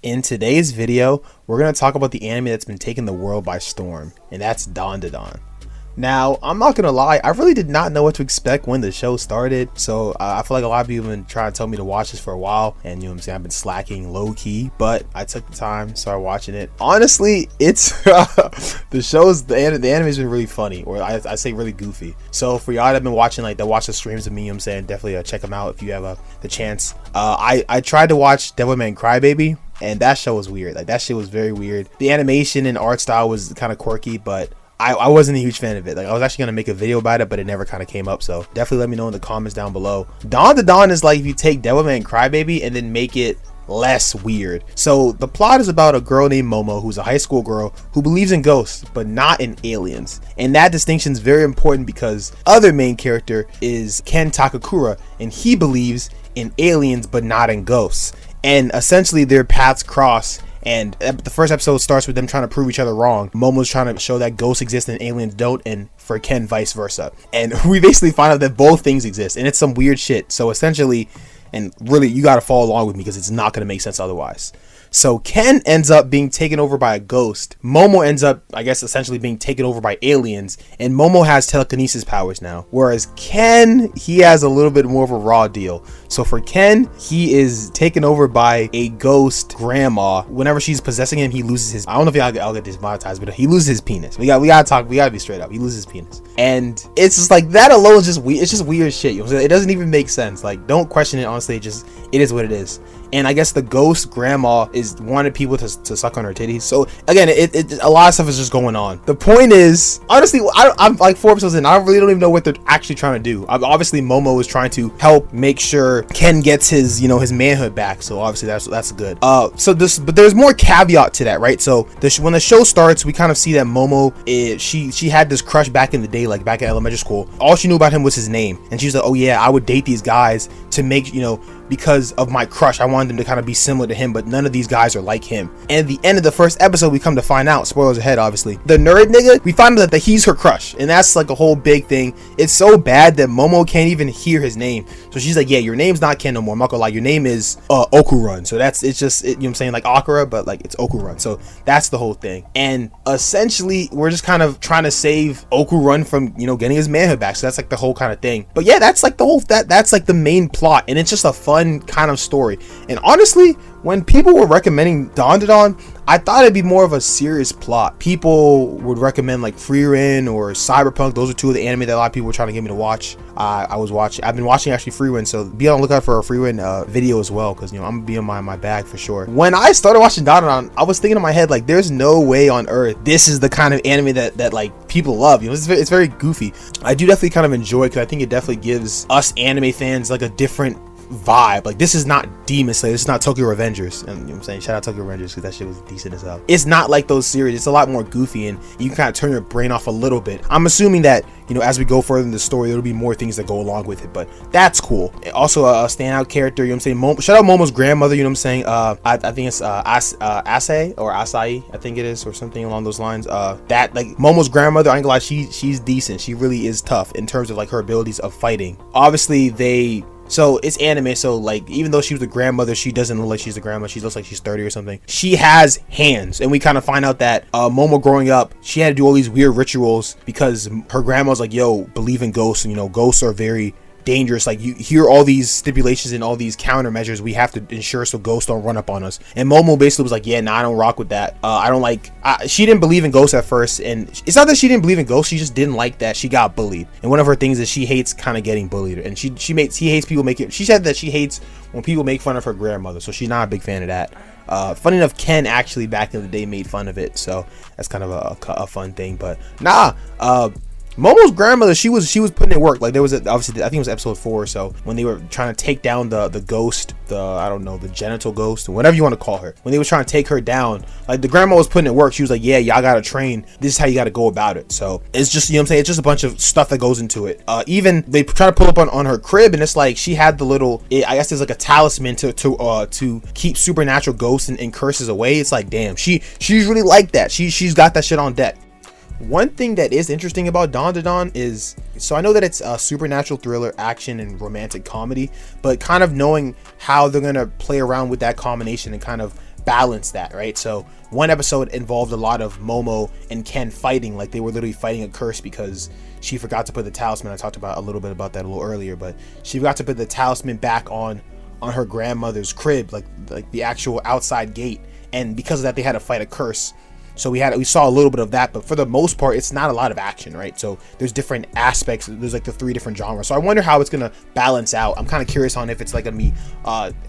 In today's video, we're going to talk about the anime that's been taking the world by storm, and that's Dandadan. Now, I'm not gonna lie, I really did not know what to expect when the show started, so I feel like a lot of people have been trying to tell me to watch this for a while, and you know what I'm saying, I've been slacking low-key, but I took the time, started watching it. Honestly, it's the anime's been really funny, or I say really goofy. So for y'all that have been watching, like, that watch the streams of me, you know what I'm saying, definitely check them out if you have the chance. I tried to watch Devilman Crybaby, and that show was weird. Like, that shit was very weird. The animation and art style was kind of quirky, but I wasn't a huge fan of it. Like, I was actually gonna make a video about it, but it never kind of came up. So definitely let me know in the comments down below. Dandadan is like if you take Devilman Crybaby and then make it less weird. So the plot is about a girl named Momo, who's a high school girl who believes in ghosts but not in aliens, and that distinction is very important because other main character is Ken Takakura, and he believes in aliens but not in ghosts, and essentially their paths cross. And the first episode starts with them trying to prove each other wrong. Momo's trying to show that ghosts exist and aliens don't, and for Ken, vice versa. And we basically find out that both things exist, and it's some weird shit. So essentially, and really, you gotta follow along with me because it's not gonna make sense otherwise. So Ken ends up being taken over by a ghost. Momo ends up, I guess, essentially being taken over by aliens. And Momo has telekinesis powers now. Whereas Ken, he has a little bit more of a raw deal. So for Ken, he is taken over by a ghost grandma. Whenever she's possessing him, he loses his, I don't know if I'll get demonetized, but he loses his penis. We gotta be straight up. He loses his penis. And it's just like, that alone is just weird. It's just weird shit. You know what I'm saying? It doesn't even make sense. Like, don't question it, honestly. It is what it is. And I guess the ghost grandma wanted people to suck on her titties. So again, a lot of stuff is just going on. The point is, honestly, I'm like 4 episodes in. I really don't even know what they're actually trying to do. Obviously, Momo is trying to help make sure Ken gets his manhood back. So obviously that's good. But there's more caveat to that, right? So when the show starts, we kind of see that Momo she had this crush back in the day, like back in elementary school. All she knew about him was his name, and she's like, oh yeah, I would date these guys to make because of my crush. I wanted them to kind of be similar to him, but none of these guys are like him. And at the end of the first episode, we come to find out, spoilers ahead obviously, the nerd nigga, we find out that he's her crush, and that's like a whole big thing. It's so bad that Momo can't even hear his name. So she's like, yeah, your name's not Ken no more. I'm not gonna lie, your name is Okarun. So it's just you know what I'm saying, like Akira, but like it's Okarun. So that's the whole thing. And essentially we're just kind of trying to save Okarun from getting his manhood back. So that's like the whole kind of thing. But yeah, that's like the whole that's like the main plot, and it's just a fun kind of story. And honestly, when people were recommending Dandadan, I thought it'd be more of a serious plot. People would recommend like Frieren or Cyberpunk. Those are two of the anime that a lot of people were trying to get me to watch. I've been watching actually Frieren, so be on the lookout for a Frieren video as well, because I'm gonna be in my bag for sure. When I started watching Dandadan, I was thinking in my head, like, there's no way on earth this is the kind of anime that like people love. It's very goofy. I do definitely kind of enjoy it because I think it definitely gives us anime fans like a different vibe. Like, this is not Demon Slayer, this is not Tokyo Revengers, and you know what I'm saying, shout out Tokyo Revengers because that shit was decent as hell. It's not like those series. It's a lot more goofy, and you can kind of turn your brain off a little bit. I'm assuming that as we go further in the story, there'll be more things that go along with it, but that's cool. Also a standout character, you know what I'm saying, shout out Momo's grandmother, you know what I'm saying, I think it's Ayase or Asai, I think it is, or something along those lines. That, like, Momo's grandmother, I ain't gonna lie, she's decent. She really is tough in terms of like her abilities of fighting. Obviously so it's anime, so like, even though she was a grandmother, she doesn't look like she's a grandma. She looks like she's 30 or something. She has hands, and we kind of find out that Momo growing up, she had to do all these weird rituals because her grandma's like, yo, believe in ghosts, and ghosts are very dangerous. Like, you hear all these stipulations and all these countermeasures we have to ensure so ghosts don't run up on us. And Momo basically was like, yeah, nah, I don't rock with that. I don't like, she didn't believe in ghosts at first, and it's not that she didn't believe in ghosts, she just didn't like that she got bullied. And one of her things is she hates kind of getting bullied, and she hates people making, she said that she hates when people make fun of her grandmother, so she's not a big fan of that. Funny enough, Ken actually back in the day made fun of it, so that's kind of a fun thing. But nah, Momo's grandmother, she was putting in work. Like, there was obviously, I think it was episode 4 or so, when they were trying to take down the ghost, I don't know, the genital ghost, or whatever you want to call her. When they were trying to take her down, like, the grandma was putting in work. She was like, yeah, y'all gotta train. This is how you gotta go about it. So it's just, what I'm saying, it's just a bunch of stuff that goes into it. Even they try to pull up on her crib, and it's like she had the little, I guess there's like a talisman to keep supernatural ghosts and curses away. It's like, damn, she's really like that. She's got that shit on deck. One thing that is interesting about Dandadan is, so I know that it's a supernatural thriller, action, and romantic comedy, but kind of knowing how they're gonna play around with that combination and kind of balance that, right? So one episode involved a lot of Momo and Ken fighting, like they were literally fighting a curse because she forgot to put the talisman. I talked about a little bit about that a little earlier, but she forgot to put the talisman back on her grandmother's crib, like the actual outside gate, and because of that they had to fight a curse. So we saw a little bit of that, but for the most part it's not a lot of action, right? So there's different aspects, there's like the 3 different genres. So I wonder how it's gonna balance out. I'm kind of curious on if it's like gonna be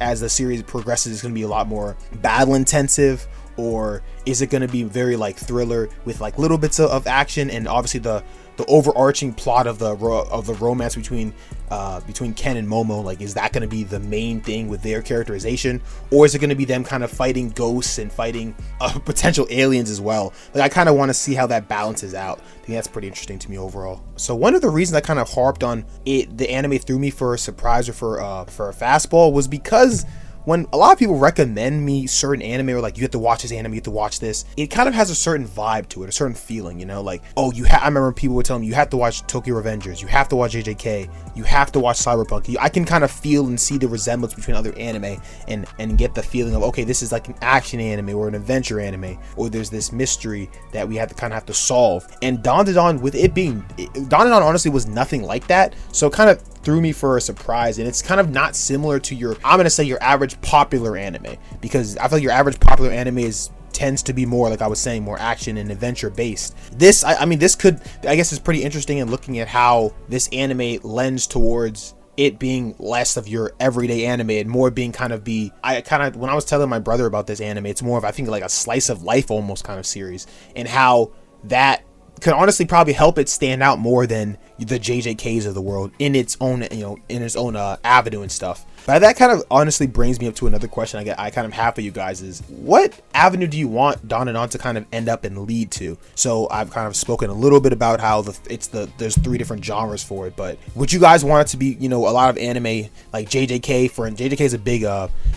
as the series progresses, it's gonna be a lot more battle intensive, or is it gonna be very like thriller with like little bits of action, and obviously the overarching plot of the romance between Ken and Momo, like is that going to be the main thing with their characterization, or is it going to be them kind of fighting ghosts and fighting potential aliens as well? Like I kind of want to see how that balances out. I think that's pretty interesting to me overall. So one of the reasons I kind of harped on it, the anime threw me for a surprise or for a fastball, was because when a lot of people recommend me certain anime, or like you have to watch this anime, you have to watch this, it kind of has a certain vibe to it, a certain feeling, you know, like, oh, I remember people would tell me you have to watch Tokyo Revengers, you have to watch JJK, you have to watch Cyberpunk. I can kind of feel and see the resemblance between other anime and get the feeling of, okay, this is like an action anime or an adventure anime, or there's this mystery that we have to solve. And Dandadan, with it being, Dandadan honestly was nothing like that, so kind of threw me for a surprise. And it's kind of not similar to your, I'm gonna say, your average popular anime, because I feel like your average popular anime tends to be more, like I was saying, more action and adventure based. This, I mean, this could, I guess, is pretty interesting in looking at how this anime lends towards it being less of your everyday anime and more being when I was telling my brother about this anime, it's more of, I think, like a slice of life almost kind of series, and how that could honestly probably help it stand out more than the JJKs of the world in its own, avenue and stuff. But that kind of honestly brings me up to another question I kind of have for you guys is, what avenue do you want Dandadan to kind of end up and lead to? So I've kind of spoken a little bit about how there's 3 different genres for it, but would you guys want it to be, a lot of anime like JJK? JJK is a big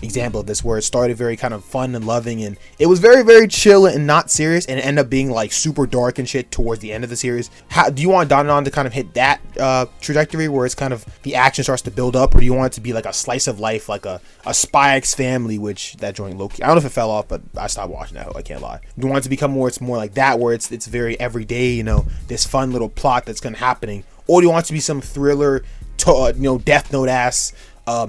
example of this, where it started very kind of fun and loving, and it was very, very chill and not serious, and it ended up being like super dark and shit towards the end of the series. How do you want Dandadan to kind of hit that trajectory where it's kind of the action starts to build up, or do you want it to be like a slice of life, like a Spy X Family, which that joint low-key, I don't know if it fell off, but I stopped watching that, I can't lie. Do you want it to become more, it's more like that, where it's very everyday, this fun little plot that's gonna happening, or do you want it to be some thriller, Death Note ass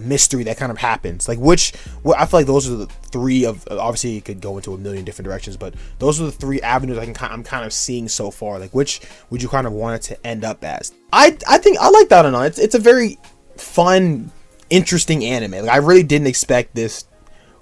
mystery that kind of happens? Like I feel like those are the 3 of, obviously it could go into a million different directions, but those are the 3 avenues I'm kind of seeing so far. Like which would you kind of want it to end up as? I think I like that or not. It's a very fun, interesting anime. Like I really didn't expect this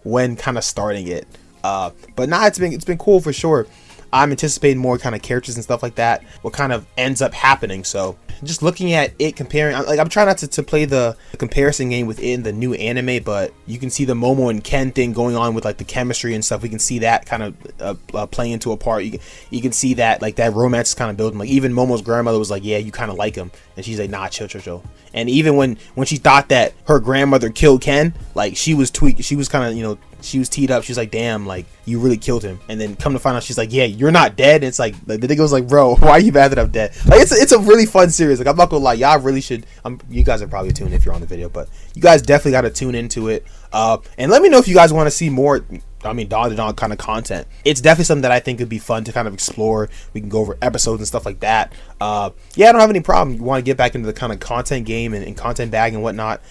when kind of starting it, but nah, it's been cool for sure. I'm anticipating more kind of characters and stuff like that, what kind of ends up happening. So just looking at it, comparing, like I'm trying not to play the comparison game within the new anime, but you can see the Momo and Ken thing going on with like the chemistry and stuff. We can see that kind of playing into a part. You can see that like that romance is kind of building. Like even Momo's grandmother was like, yeah, you kind of like him, and she's like, nah, chill. And even when she thought that her grandmother killed Ken, like she was tweaked, she was kind of, she was teed up. She's like, damn, like you really killed him. And then come to find out, she's like, yeah, you're not dead. And it's like the nigga was like, bro, why are you mad that I'm dead? Like it's a really fun series. Like I'm not gonna lie, y'all really should. You guys are probably tuned if you're on the video, but you guys definitely got to tune into it. And let me know if you guys want to see more. Dandadan kind of content. It's definitely something that I think would be fun to kind of explore. We can go over episodes and stuff like that. I don't have any problem. You want to get back into the kind of content game and content bag and whatnot.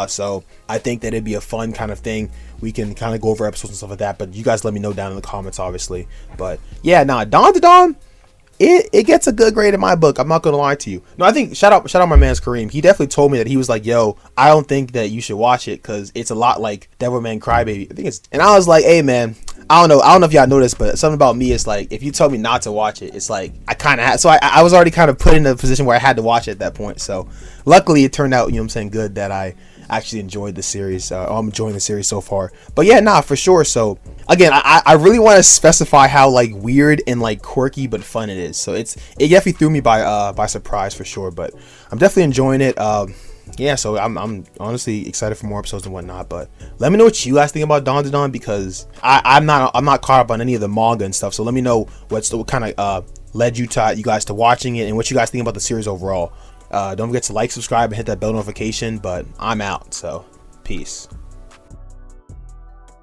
So I think that it'd be a fun kind of thing. We can kind of go over episodes and stuff like that, but you guys let me know down in the comments, obviously. But yeah, Dandadan, it gets a good grade in my book. I'm not gonna lie to you. No, I think shout out my man's Kareem. He definitely told me that he was like, yo, I don't think that you should watch it because it's a lot like Devilman Crybaby. I think it's, and I was like, hey man, I don't know if y'all know this, but something about me is like, if you tell me not to watch it, it's like I kind of had. So I was already kind of put in a position where I had to watch it at that point. So luckily it turned out, good that I actually enjoyed the series. I'm enjoying the series so far. But yeah, for sure. So again, I really want to specify how like weird and like quirky but fun it is. So it definitely threw me by surprise for sure. But I'm definitely enjoying it. So I'm honestly excited for more episodes and whatnot. But let me know what you guys think about Dandadan, because I'm not caught up on any of the manga and stuff. So let me know what kind of led you guys to watching it and what you guys think about the series overall. Don't forget to like, subscribe, and hit that bell notification. But I'm out, so peace.